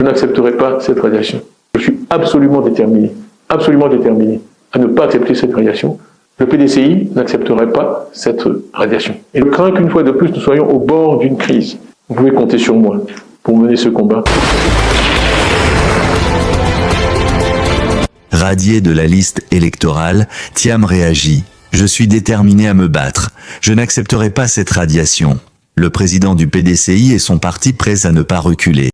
Je n'accepterai pas cette radiation. Je suis absolument déterminé à ne pas accepter cette radiation. Le PDCI n'accepterait pas cette radiation. Et je crains qu'une fois de plus, nous soyons au bord d'une crise. Vous pouvez compter sur moi pour mener ce combat. Radié de la liste électorale, Thiam réagit. Je suis déterminé à me battre. Je n'accepterai pas cette radiation. Le président du PDCI et son parti prêts à ne pas reculer.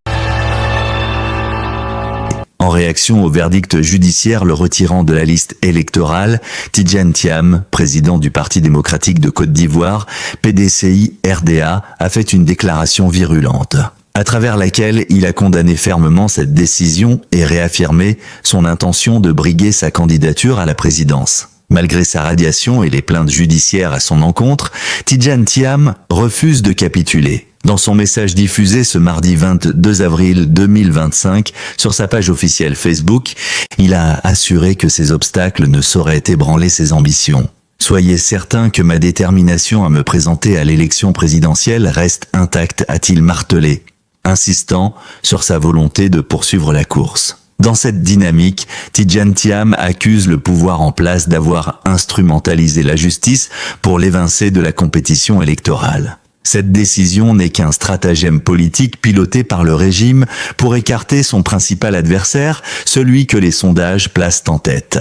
En réaction au verdict judiciaire le retirant de la liste électorale, Tidjane Thiam, président du Parti démocratique de Côte d'Ivoire, PDCI-RDA, a fait une déclaration virulente, à travers laquelle il a condamné fermement cette décision et réaffirmé son intention de briguer sa candidature à la présidence. Malgré sa radiation et les plaintes judiciaires à son encontre, Tidjane Thiam refuse de capituler. Dans son message diffusé ce mardi 22 avril 2025 sur sa page officielle Facebook, il a assuré que ces obstacles ne sauraient ébranler ses ambitions. Soyez certain que ma détermination à me présenter à l'élection présidentielle reste intacte, a-t-il martelé, insistant sur sa volonté de poursuivre la course. Dans cette dynamique, Tidjane Thiam accuse le pouvoir en place d'avoir instrumentalisé la justice pour l'évincer de la compétition électorale. Cette décision n'est qu'un stratagème politique piloté par le régime pour écarter son principal adversaire, celui que les sondages placent en tête.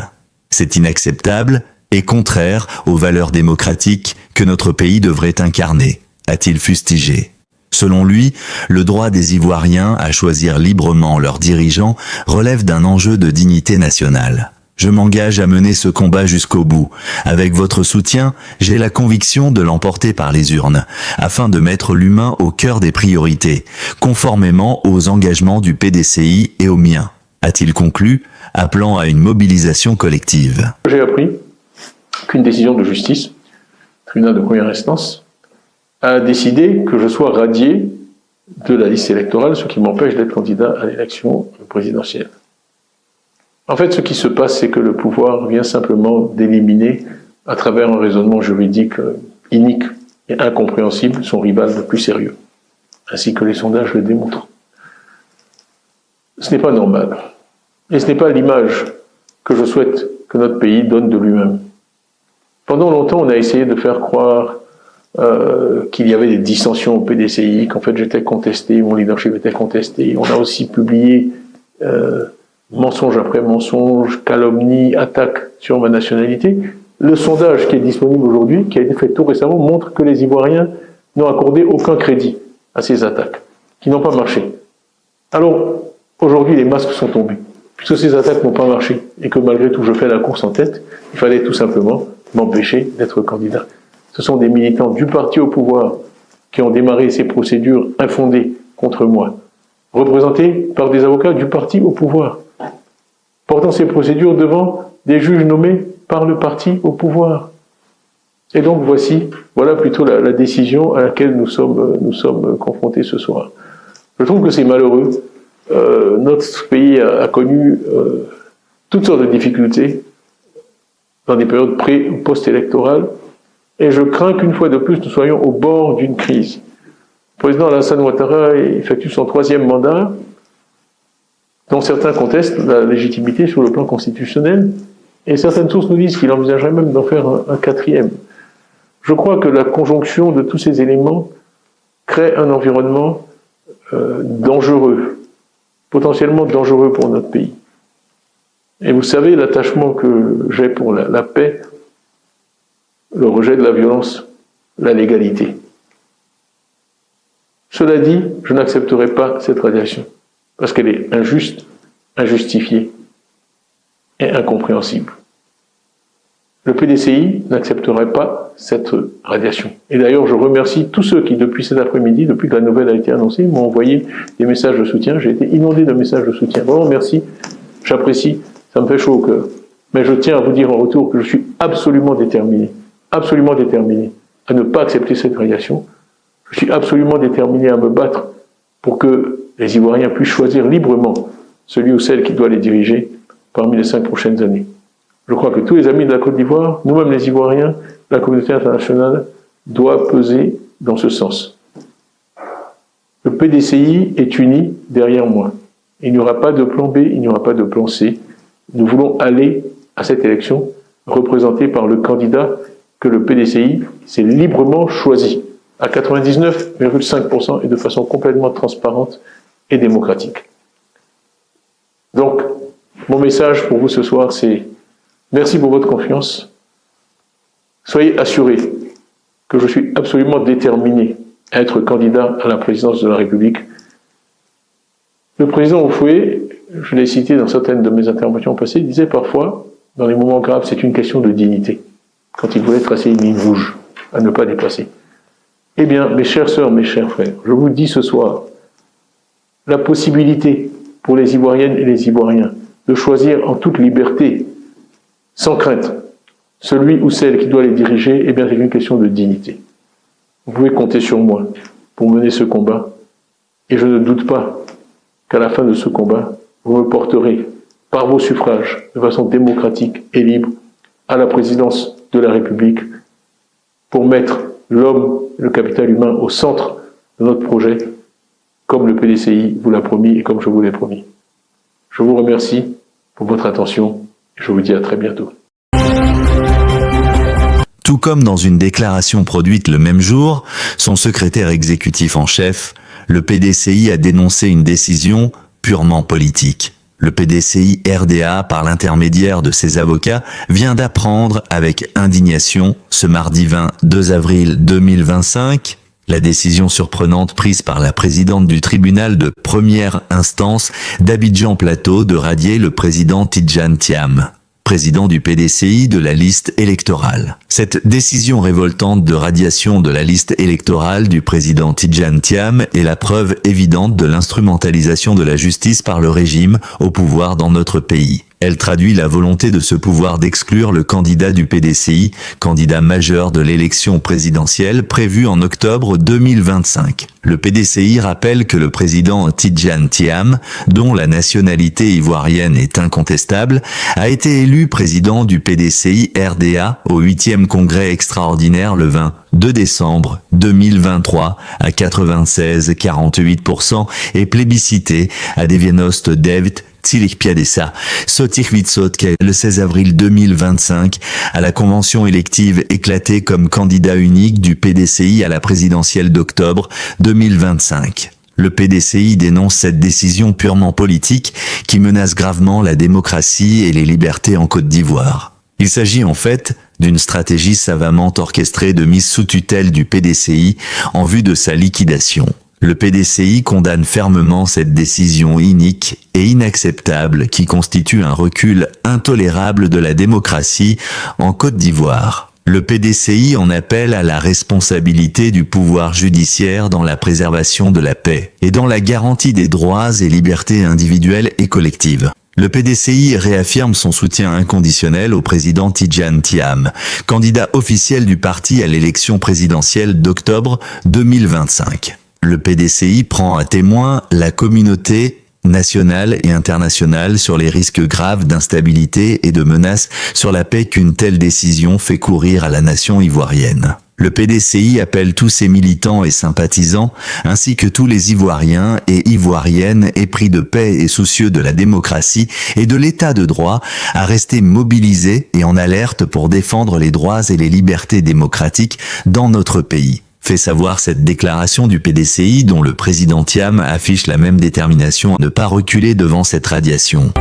C'est inacceptable et contraire aux valeurs démocratiques que notre pays devrait incarner, a-t-il fustigé. Selon lui, le droit des Ivoiriens à choisir librement leurs dirigeants relève d'un enjeu de dignité nationale. Je m'engage à mener ce combat jusqu'au bout. Avec votre soutien, j'ai la conviction de l'emporter par les urnes, afin de mettre l'humain au cœur des priorités, conformément aux engagements du PDCI et aux miens, a-t-il conclu, appelant à une mobilisation collective. J'ai appris qu'une décision de justice, tribunal de première instance, a décidé que je sois radié de la liste électorale, ce qui m'empêche d'être candidat à l'élection présidentielle. En fait, ce qui se passe, c'est que le pouvoir vient simplement d'éliminer, à travers un raisonnement juridique inique et incompréhensible, son rival le plus sérieux, ainsi que les sondages le démontrent. Ce n'est pas normal. Et ce n'est pas l'image que je souhaite que notre pays donne de lui-même. Pendant longtemps, on a essayé de faire croire qu'il y avait des dissensions au PDCI, qu'en fait j'étais contesté, mon leadership était contesté. On a aussi publié mensonge après mensonge, calomnie, attaque sur ma nationalité. Le sondage qui est disponible aujourd'hui, qui a été fait tout récemment, montre que les Ivoiriens n'ont accordé aucun crédit à ces attaques, qui n'ont pas marché. Alors, aujourd'hui, les masques sont tombés. Puisque ces attaques n'ont pas marché, et que malgré tout je fais la course en tête, il fallait tout simplement m'empêcher d'être candidat. Ce sont des militants du parti au pouvoir qui ont démarré ces procédures infondées contre moi, représentés par des avocats du parti au pouvoir, portant ces procédures devant des juges nommés par le parti au pouvoir. Et donc voilà plutôt la décision à laquelle nous sommes confrontés ce soir. Je trouve que c'est malheureux. Notre pays a connu toutes sortes de difficultés dans des périodes pré- ou post-électorales, et je crains qu'une fois de plus, nous soyons au bord d'une crise. Le président Alassane Ouattara effectue son 3e mandat, dont certains contestent la légitimité sur le plan constitutionnel, et certaines sources nous disent qu'il envisagerait même d'en faire un 4e. Je crois que la conjonction de tous ces éléments crée un environnement dangereux, potentiellement dangereux pour notre pays. Et vous savez, l'attachement que j'ai pour la paix, le rejet de la violence, la légalité. Cela dit, je n'accepterai pas cette radiation, parce qu'elle est injuste, injustifiée et incompréhensible. Le PDCI n'accepterait pas cette radiation. Et d'ailleurs, je remercie tous ceux qui, depuis cet après-midi, depuis que la nouvelle a été annoncée, m'ont envoyé des messages de soutien. J'ai été inondé de messages de soutien. Vraiment, merci, j'apprécie, ça me fait chaud au cœur. Mais je tiens à vous dire en retour que je suis absolument déterminé à ne pas accepter cette radiation. Je suis absolument déterminé à me battre pour que les Ivoiriens puissent choisir librement celui ou celle qui doit les diriger parmi les 5 prochaines années. Je crois que tous les amis de la Côte d'Ivoire, nous-mêmes les Ivoiriens, la communauté internationale, doit peser dans ce sens. Le PDCI est uni derrière moi. Il n'y aura pas de plan B, il n'y aura pas de plan C. Nous voulons aller à cette élection représentée par le candidat que le PDCI s'est librement choisi, à 99,5% et de façon complètement transparente et démocratique. Donc, mon message pour vous ce soir, c'est merci pour votre confiance. Soyez assurés que je suis absolument déterminé à être candidat à la présidence de la République. Le président Houphouët, je l'ai cité dans certaines de mes interventions passées, disait parfois, dans les moments graves, c'est une question de dignité, quand il voulait tracer une ligne rouge à ne pas dépasser. Eh bien, mes chères sœurs, mes chers frères, je vous dis ce soir, la possibilité pour les Ivoiriennes et les Ivoiriens de choisir en toute liberté, sans crainte, celui ou celle qui doit les diriger, eh bien, c'est une question de dignité. Vous pouvez compter sur moi pour mener ce combat, et je ne doute pas qu'à la fin de ce combat, vous me porterez par vos suffrages, de façon démocratique et libre, à la présidence de la République, pour mettre l'homme, le capital humain au centre de notre projet, comme le PDCI vous l'a promis et comme je vous l'ai promis. Je vous remercie pour votre attention et je vous dis à très bientôt. Tout comme dans une déclaration produite le même jour, son secrétaire exécutif en chef, le PDCI a dénoncé une décision purement politique. Le PDCI RDA, par l'intermédiaire de ses avocats, vient d'apprendre avec indignation, ce mardi 22 avril 2025, la décision surprenante prise par la présidente du tribunal de première instance d'Abidjan Plateau de radier le président Tidjane Thiam, président du PDCI de la liste électorale. Cette décision révoltante de radiation de la liste électorale du président Tidjane Thiam est la preuve évidente de l'instrumentalisation de la justice par le régime au pouvoir dans notre pays. Elle traduit la volonté de ce pouvoir d'exclure le candidat du PDCI, candidat majeur de l'élection présidentielle prévue en octobre 2025. Le PDCI rappelle que le président Tidjane Thiam, dont la nationalité ivoirienne est incontestable, a été élu président du PDCI RDA au 8e congrès extraordinaire le 22 décembre 2023 à 96,48% et plébiscité à Devienost David Tsilik Piadessa, Sotik Witsotke, le 16 avril 2025, à la convention élective éclatée comme candidat unique du PDCI à la présidentielle d'octobre 2025. Le PDCI dénonce cette décision purement politique qui menace gravement la démocratie et les libertés en Côte d'Ivoire. Il s'agit en fait d'une stratégie savamment orchestrée de mise sous tutelle du PDCI en vue de sa liquidation. Le PDCI condamne fermement cette décision inique et inacceptable qui constitue un recul intolérable de la démocratie en Côte d'Ivoire. Le PDCI en appelle à la responsabilité du pouvoir judiciaire dans la préservation de la paix et dans la garantie des droits et libertés individuelles et collectives. Le PDCI réaffirme son soutien inconditionnel au président Tidjane Thiam, candidat officiel du parti à l'élection présidentielle d'octobre 2025. Le PDCI prend à témoin la communauté nationale et internationale sur les risques graves d'instabilité et de menaces sur la paix qu'une telle décision fait courir à la nation ivoirienne. Le PDCI appelle tous ses militants et sympathisants, ainsi que tous les Ivoiriens et Ivoiriennes épris de paix et soucieux de la démocratie et de l'état de droit, à rester mobilisés et en alerte pour défendre les droits et les libertés démocratiques dans notre pays. Fait savoir cette déclaration du PDCI dont le président Thiam affiche la même détermination à ne pas reculer devant cette radiation.